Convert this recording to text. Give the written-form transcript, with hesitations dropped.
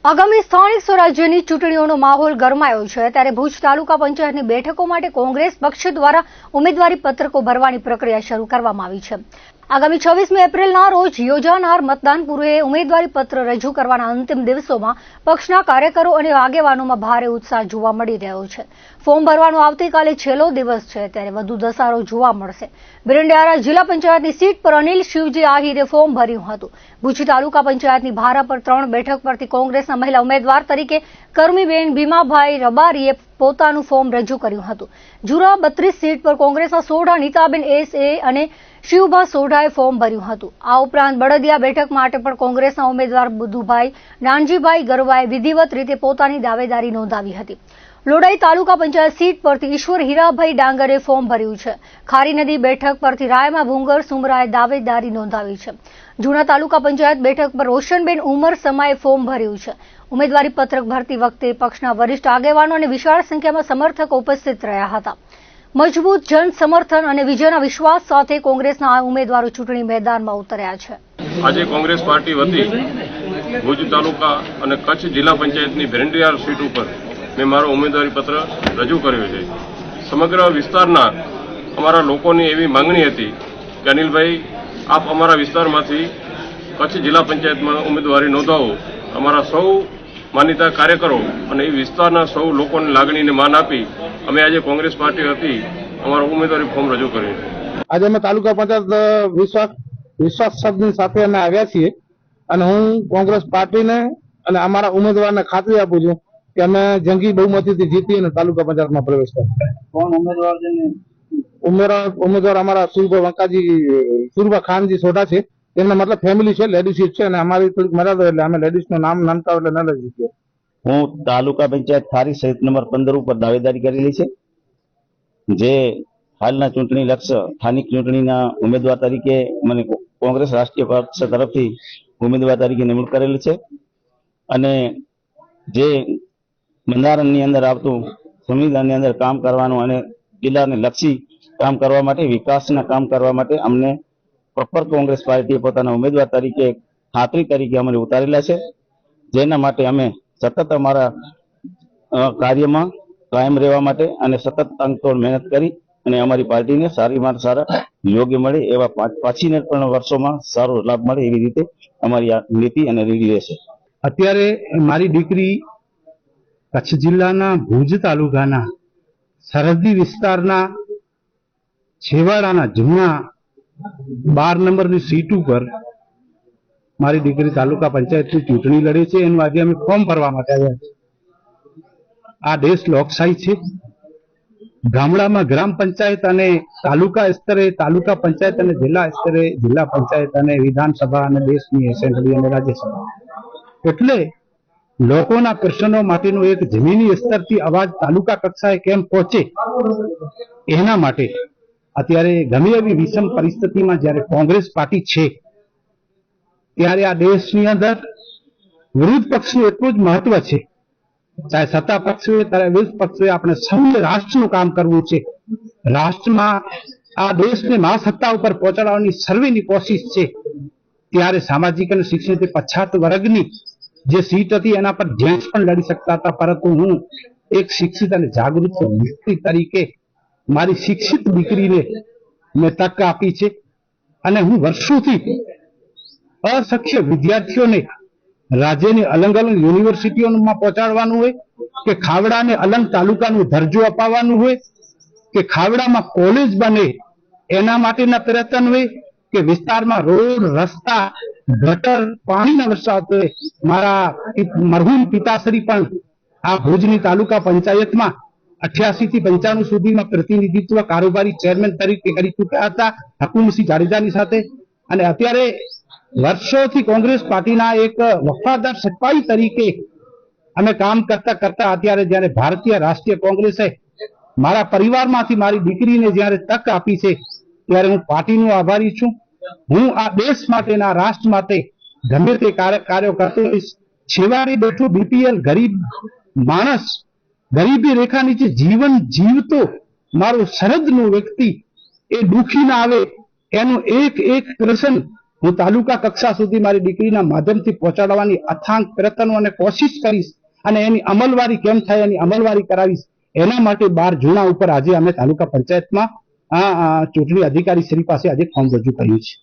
આગામી સ્થાનિક સ્વરાજ્યની ચૂંટણીઓનો માહોલ ગરમાયો છે ત્યારે ભુજ તાલુકા પંચાયતની બેઠકો માટે કોંગ્રેસ પક્ષ દ્વારા ઉમેદવારી પત્રકો ભરવાની પ્રક્રિયા શરૂ કરવામાં આવી છે। આગામી 26મી એપ્રિલના રોજ યોજાનાર મતદાન પૂર્વે ઉમેદવારી પત્ર રજૂ કરવાના અંતિમ દિવસોમાં પક્ષના કાર્યકરો અને આગેવાનોમાં ભારે ઉત્સાહ જોવા મળી રહ્યો છે। ફોર્મ ભરવાનો આવતીકાલે છેલ્લો દિવસ છે ત્યારે વધુ ધસારો જોવા મળશે। બિરંડિયારા જિલ્લા પંચાયતની સીટ પર અનિલ શિવજી આહિરે ફોર્મ ભર્યું હતું। ભુજ તાલુકા પંચાયતની ભારા પર 3 બેઠક પરથી કોંગ્રેસના મહિલા ઉમેદવાર તરીકે કરમીબેન ભીમાભાઈ રબારીએ પોતાનું ફોર્મ રજૂ કર્યું હતું। જુરા 32 સીટ પર કોંગ્રેસના સોઢા નીતાબેન એસએ અને શિવભા સોઢાએ ફોર્મ ભર્યું હતું। આ ઉપરાંત બળદિયા બેઠક માટે પણ કોંગ્રેસના ઉમેદવાર બુધુભાઈ નાનજીભાઈ ગરવાએ વિધિવત રીતે પોતાની દાવેદારી નોંધાવી હતી। લોડાઈ તાલુકા પંચાયત સીટ પરથી ઈશ્વર હીરાભાઈ ડાંગરે ફોર્મ ભર્યું છે। ખારી નદી બેઠક પરથી રાયમા ભુંગર સુમરાએ દાવેદારી નોંધાવી છે। જૂના તાલુકા પંચાયત બેઠક પર રોશનબેન ઉમર સમાએ ફોર્મ ભર્યું છે। ઉમેદવારી પત્રક ભરતી વખતે પક્ષના વરિષ્ઠ આગેવાનો અને વિશાળ સંખ્યામાં સમર્થકો ઉપસ્થિત રહ્યા હતા। મજબૂત જન સમર્થન અને વિજયના વિશ્વાસ સાથે કોંગ્રેસના આ ઉમેદવારો ચૂંટણી મેદાનમાં ઉતર્યા છે। આજે કોંગ્રેસ પાર્ટી વતી ભુજ તાલુકા અને કચ્છ જિલ્લા પંચાયતની બિરંડિયાર સીટ ઉપર મેં મારો ઉમેદવારી પત્ર રજૂ કર્યો છે। સમગ્ર વિસ્તારના અમારા લોકોની એવી માંગણી હતી કે અનિલભાઈ આપ અમારા વિસ્તારમાંથી કચ્છ જિલ્લા પંચાયતમાં ઉમેદવારી નોંધાવો। અમારા સૌ માનીતા કાર્યકરો અને એ વિસ્તારના સૌ લોકોની લાગણીને માન આપી અમે આજે કોંગ્રેસ પાર્ટી હતી અમારું ઉમેદવારી ફોર્મ રજૂ કર્યું છે। આજે અમે તાલુકા પંચાયત વિશ્વાસ શબ્દની સાથે અમે આવ્યા છીએ અને હું કોંગ્રેસ પાર્ટીને અને અમારા ઉમેદવારને ખાતરી આપું છું કે અમે જંગી બહુમતીથી જીતી અને તાલુકા પંચાયતમાં પ્રવેશ કર્યો। કોણ ઉમેદવાર છે? ઉમેદવાર અમારા સુરભા ખાનજી સોઢા છે। તેમના મતલબ ફેમિલી છે, લેડીઝ સીટ છે અને અમારી થોડીક મર્યાદા એટલે અમે લેડીઝનું નામ નાનતા એટલે ન લઈ શકીએ। હું તાલુકા પંચાયત ખારી સહિત નંબર 15 ઉપર દાવેદારી કરેલી છે। જે હાલના ચૂંટણી લક્ષ સ્થાનિક ચૂંટણીના ઉમેદવાર તરીકે મને કોંગ્રેસ રાષ્ટ્રીય પક્ષ તરફથી ઉમેદવાર તરીકે નિમણૂક કરેલી છે અને જે બંધારણની અંદર આવતું સંવિધાનની અંદર કામ કરવાનું અને જિલ્લાને લક્ષી કામ કરવા માટે, વિકાસના કામ કરવા માટે અમને પ્રોપર કોંગ્રેસ પાર્ટીએ પોતાના ઉમેદવાર તરીકે ખાતરી તરીકે અમને ઉતારેલા છે। જેના માટે અમે સતત અમારા કાર્યમાં કાયમ રહેવા માટે અને સતત તંગતોડ મહેનત કરી અને અમારી પાર્ટીને સારીમાં સારા યોગ્ય મળે એવા પાછીના પણ વર્ષોમાં સારો લાભ મળે એવી રીતે અમારી આ નીતિ અને રીડી રહેશે। અત્યારે મારી દીકરી કચ્છ જિલ્લાના ભુજ તાલુકાના સરહદી વિસ્તારના છેવાડાના જૂના 12 નંબરની સીટ ઉપર મારી દીકરી તાલુકા પંચાયતની ચૂંટણી લડે છે। એનું આજે અમે ફોર્મ ભરવા માટે આવ્યા છીએ। આ દેશ લોકશાહી છે। ગામડામાં ગ્રામ પંચાયત અને તાલુકા સ્તરે તાલુકા પંચાયત અને જિલ્લા સ્તરે જિલ્લા પંચાયત અને વિધાનસભા અને દેશની એસેમ્બલી અને રાજ્યસભા, એટલે લોકોના પ્રશ્નો માટેનો એક જમીની સ્તરથી અવાજ તાલુકા કક્ષાએ કેમ પહોંચે એના માટે અત્યારે ગમે એવી વિષમ પરિસ્થિતિમાં જ્યારે કોંગ્રેસ પાર્ટી છે ત્યારે આ દેશની અંદર વિરોધ પક્ષનું એટલું જ મહત્વ છે। ચાહે સત્તા પક્ષ હોય ત્યારે વિરોધ પક્ષ હોય, આપણે સૌને રાષ્ટ્રનું કામ કરવું છે। રાષ્ટ્રમાં આ દેશને મહાસત્તા ઉપર પહોંચાડવાની સર્વેની કોશિશ છે। ત્યારે સામાજિક અને શિક્ષિત પછાત વર્ગની જે સીટ હતી એના પર જેન્ટ્સ પણ લડી શકતા હતા, પરંતુ હું એક શિક્ષિત અને જાગૃત વ્યક્તિ તરીકે મારી શિક્ષિત દીકરીને મેં તક આપી છે અને હું વર્ષોથી અશિક્ષિત વિદ્યાર્થીઓને રાજ્યની અલગ અલગ યુનિવર્સિટીઓમાં પહોંચાડવાનું હોય કે ખાવડાને અલગ તાલુકાનું દરજ્જો અપાવવાનું હોય કે ખાવડામાં કોલેજ બને એના માટેના પ્રયત્ન હોય કે વિસ્તારમાં રોડ, રસ્તા, ગટર, પાણીના વરસાદ હોય। મારા મરહૂમ પિતાશ્રી પણ આ ભુજની તાલુકા પંચાયતમાં 88 થી 95 સુધીમાં પ્રતિનિધિત્વ કારોબારી ચેરમેન તરીકે કરી ચૂક્યા હતા હકુમસિંહ જાડેજાની સાથે અને અત્યારે વર્ષોથી કોંગ્રેસ પાર્ટીના એક વફાદાર સિપાહી તરીકે અમે કામ કરતા કરતા અત્યારે જ્યારે ભારતીય રાષ્ટ્રીય કોંગ્રેસે મારા પરિવારમાંથી મારી દીકરીને જ્યારે તક આપી છે ત્યારે હું પાર્ટીનો આભારી છું। હું આ દેશ માટેના રાષ્ટ્ર માટે ગમે તે કાર્યો કરતો હોઈશ। છેવાડે બેઠો બીપીએલ ગરીબ માણસ, ગરીબી રેખા નીચે જીવન જીવતો મારો સરહદનો વ્યક્તિ એ દુખી ના આવે એનું એક એક પ્રશ્ન હું તાલુકા કક્ષા સુધી મારી દીકરીના માધ્યમથી પહોંચાડવાની અથાંગ પ્રયત્નો અને કોશિશ કરીશ અને એની અમલવારી કેમ થાય એની અમલવારી કરાવીશ. એના માટે 12 જૂના ઉપર આજે અમે તાલુકા પંચાયતમાં ચૂંટણી અધિકારી શ્રી પાસે આજે ફોર્મ રજૂ કર્યું છે.